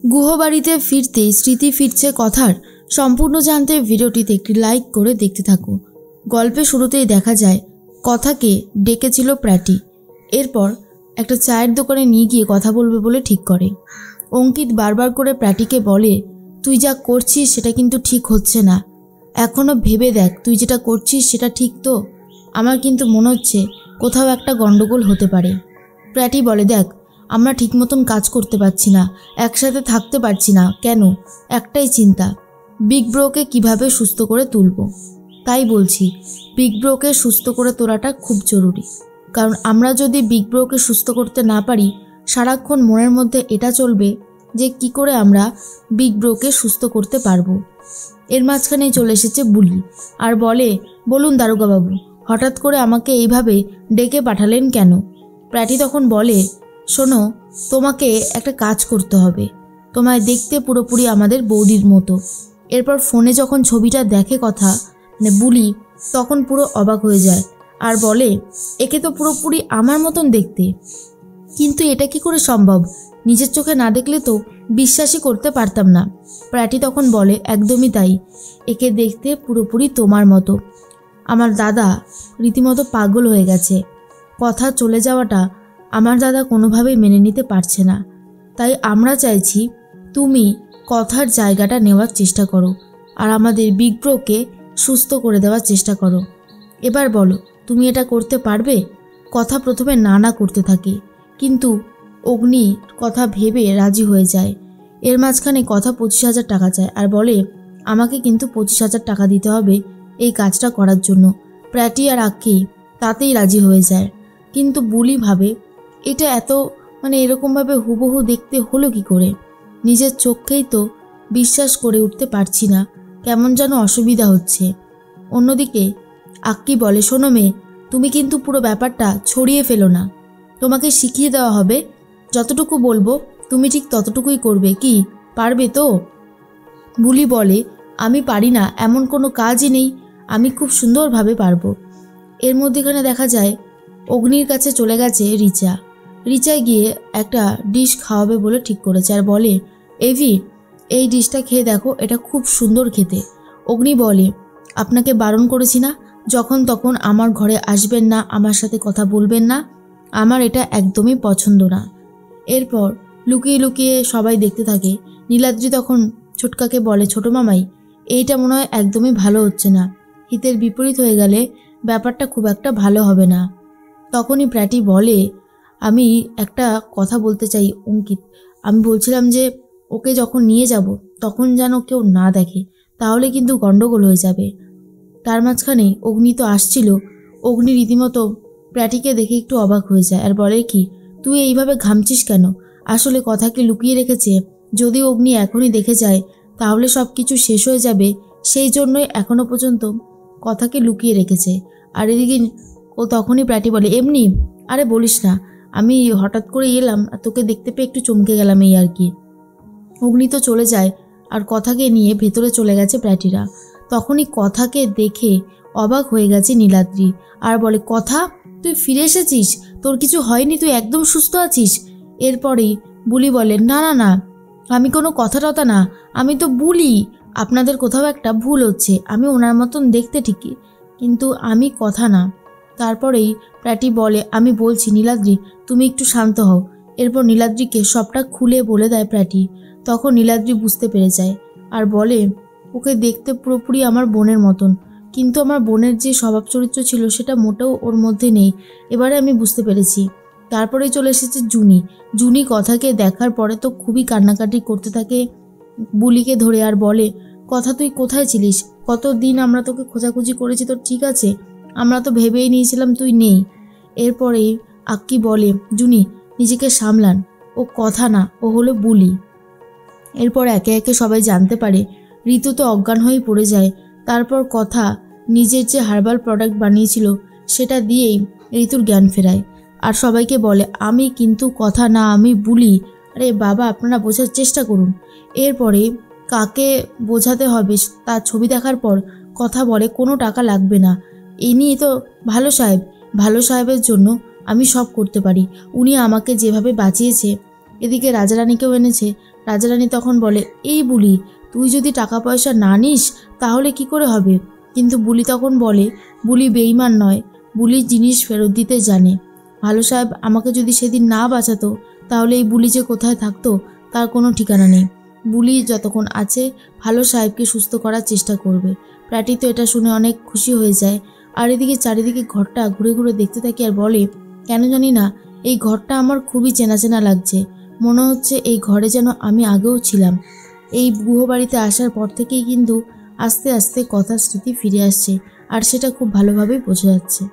গুহবাড়িতে ফিরতেই স্মৃতি ফিরছে কথার সম্পূর্ণ জানতে ভিডিওটিতে একটি লাইক করে দেখতে থাকো। গল্পের শুরুতেই দেখা যায় কথাকে ডেকেছিল প্র্যাটি। এরপর একটা চায়ের দোকানে নিয়ে গিয়ে কথা বলবে বলে ঠিক করে। অঙ্কিত বারবার করে প্র্যাটিকে বলে, তুই যা করছিস সেটা কিন্তু ঠিক হচ্ছে না, এখনও ভেবে দেখ তুই যেটা করছিস সেটা ঠিক তো? আমার কিন্তু মনে হচ্ছে কোথাও একটা গন্ডগোল হতে পারে। প্র্যাটি বলে, দেখ আমরা ঠিক মতন কাজ করতে পারছি না, একসাথে থাকতে পারছি না, কেন? একটাই চিন্তা, বিগ ব্রোকে কিভাবে সুস্থ করে তুলব। তাই বলছি বিগ ব্রোকে সুস্থ করে তোলাটা খুব জরুরি, কারণ আমরা যদি বিগ ব্রোকে সুস্থ করতে না পারি সারাক্ষণ মনের মধ্যে এটা চলবে যে কি করে আমরা বিগ ব্রোকে সুস্থ করতে পারবো। এর মাঝখানেই চলে এসেছে বুলি আর বলে, বলুন দারোগাবাবু, হঠাৎ করে আমাকে এইভাবে ডেকে পাঠালেন কেন? প্র্যাটি তখন বলে, শোনো, তোমাকে একটা কাজ করতে হবে, তোমায় দেখতে পুরোপুরি আমাদের বৌদির মতো। এরপর ফোনে যখন ছবিটা দেখে কথা বুলি, তখন পুরো অবাক হয়ে যায় আর বলে, একে তো পুরোপুরি আমার মতন দেখতে, কিন্তু এটা কি করে সম্ভব? নিজের চোখে না দেখলে তো বিশ্বাসই করতে পারতাম না। প্র্যাটি তখন বলে, একদমই তাই, একে দেখতে পুরোপুরি তোমার মতো। আমার দাদা রীতিমতো পাগল হয়ে গেছে। কথা চলে যাওয়াটা আমার দাদা কোনোভাবেই মেনে নিতে পারছে না। তাই আমরা চাইছি তুমি কথার জায়গাটা নেওয়ার চেষ্টা করো আর আমাদের বিগ ব্রোকে সুস্থ করে দেওয়ার চেষ্টা করো। এবার বলো, তুমি এটা করতে পারবে? কথা প্রথমে না করতে থাকে, কিন্তু অগ্নি কথা ভেবে রাজি হয়ে যায়। এর মাঝখানে কথা 25,000 টাকা চায় আর বলে, আমাকে কিন্তু 25,000 টাকা দিতে হবে এই কাজটা করার জন্য। প্র্যাটি আর আক্কি তাতেই রাজি হয়ে যায়, কিন্তু বুলি ভাবে এটা এত এরকমভাবে হুবহু দেখতে হলো কি করে? নিজের চোখকেই তো বিশ্বাস করে উঠতে পারছি না, কেমন যেন অসুবিধা হচ্ছে। অন্যদিকে আক্কি বলে, শোনো মেয়ে, তুমি কিন্তু পুরো ব্যাপারটা ছড়িয়ে ফেলো না, তোমাকে শিখিয়ে দেওয়া হবে, যতটুকু বলবো তুমি ঠিক ততটুকুই করবে, কি পারবে তো? বুলি বলে, আমি পারি না এমন কোনো কাজই নেই, আমি খুব সুন্দরভাবে পারবো। এর মধ্যেখানে দেখা যায় অগ্নির কাছে চলে গেছে রিচা। রিচা গিয়ে একটা ডিশ খাওয়াবে বলে ঠিক করেছে আর বলে, এভি এই ডিশটা খেয়ে দেখো, এটা খুব সুন্দর খেতে। অগ্নি বলে, আপনাকে বারণ করেছি না যখন তখন আমার ঘরে আসবেন না, আমার সাথে কথা বলবেন না, আমার এটা একদমই পছন্দ না। এরপর লুকিয়ে লুকিয়ে সবাই দেখতে থাকে। নীলাদ্রি তখন ছোটকাকে বলে, ছোট মামাই, এইটা মনে হয় একদমই ভালো হচ্ছে না, হিতের বিপরীত হয়ে গেলে ব্যাপারটা খুব একটা ভালো হবে না। তখনই প্র্যাটি বলে, আমি একটা কথা বলতে চাই অঙ্কিত, আমি বলছিলাম যে ওকে যখন নিয়ে যাব তখন যেন কেউ না দেখে, তাহলে কিন্তু গন্ডগোল হয়ে যাবে। তার মাঝখানে অগ্নি তো আসছিল। অগ্নি রীতিমতো প্র্যাটিকে দেখে একটু অবাক হয়ে যায় আর বলে, কি তুই এইভাবে ঘামছিস কেন? আসলে কথাকে লুকিয়ে রেখেছে, যদি অগ্নি এখনই দেখে যায় তাহলে সব কিছু শেষ হয়ে যাবে, সেই জন্যই এখনও পর্যন্ত কথাকে লুকিয়ে রেখেছে। আর এদিকে ও তখনই প্র্যাটি বলে, এমনি, আরে বলিস না, আমি হঠাৎ করে এলাম আর তোকে দেখতে পেয়ে একটু চমকে গেলাম, এই আর কি। অগ্নি তো চলে যায় আর কথাকে নিয়ে ভেতরে চলে গেছে প্র্যাটিরা। তখনই কথাকে দেখে অবাক হয়ে গেছে নীলাদ্রি আর বলে, কথা তুই ফিরে এসেছিস, তোর কিছু হয়নি, তুই একদম সুস্থ আছিস? এরপরেই বুলি বলে, না না না, আমি কোনো কথা টথা না, আমি তো বুলি, আপনাদের কোথাও একটা ভুল হচ্ছে, আমি ওনার মতন দেখতে ঠিকই, কিন্তু আমি কথা না। তারপরেই প্র্যাটি বলে, আমি বলছি নীলাদ্রি, তুমি একটু শান্ত হও। এরপর নীলাদ্রিকে সবটা খুলে বলে দেয় প্র্যাটি। তখন নীলাদ্রি বুঝতে পেরে যায় আর বলে, ওকে দেখতে পুরোপুরি আমার বোনের মতন, কিন্তু আমার বোনের যে স্বভাব চরিত্র ছিল সেটা মোটেও ওর মধ্যে নেই, এবারে আমি বুঝতে পেরেছি। তারপরেই চলে এসেছে জুনি। জুনি কথাকে দেখার পরে তো খুবই কান্নাকাটি করতে থাকে বুলিকে ধরে আর বলে, কথা তুই কোথায় ছিলিস? কতদিন আমরা তোকে খোঁজাখুঁজি করেছি, তো ঠিক আছে, আমরা তো ভেবেই নিয়েছিলাম তুই নেই। এরপরে আক্কি বলে, জুনি নিজেকে সামলান, ও কথা না, ও হলো বুলি। এরপর একে একে সবাই জানতে পারে ঋতু তো অজ্ঞান হয়েই পড়ে যায়। তারপর কথা নিজের যে হার্বাল প্রোডাক্ট বানিয়েছিল সেটা দিয়েই ঋতুর জ্ঞান ফেরায় আর সবাইকে বলে, আমি কিন্তু কথা না, আমি বুলি। আরে বাবা, আপনারা বোঝার চেষ্টা করুন। এরপরে কাকে বোঝাতে হবে তার ছবি দেখার পর কথা বলে, কোনো টাকা লাগবে না, ইনি তো ভালো সাহেব, ভালো সাহেবের জন্য আমি সব করতে পারি, উনি আমাকে যেভাবে বাঁচিয়েছে এদিকে রাজারানীকেও এনেছে। রাজারানী তখন বলে, এই বুলি, তুই যদি টাকা পয়সা না নিস তাহলে কি করে হবে? কিন্তু বুলি তখন বলে, বুলি বেঈমান নয়, বুলি জিনিস ফেরত দিতে জানে। ভালো সাহেব আমাকে যদি সেদিন না বাঁচাতো তাহলে এই বুলি যে কোথায় থাকতো তার কোনো ঠিকানা নেই। বুলি যতক্ষণ আছে ভালো সাহেবকে সুস্থ করার চেষ্টা করবে। প্র্যাটি তো এটা শুনে অনেক খুশি হয়ে যায়। আর এদিকে চারিদিকে ঘরটা ঘুরে ঘুরে দেখতে থাকে আর বলে, কেন জানি না এই ঘরটা আমার খুবই চেনা চেনা লাগছে। মনে হচ্ছে এই ঘরে যেন আমি আগেও ছিলাম। এই গুহবাড়িতে আসার পর থেকেই কিন্তু আস্তে আস্তে কথার স্মৃতি ফিরে আসছে, আর সেটা খুব ভালোভাবেই বোঝা যাচ্ছে।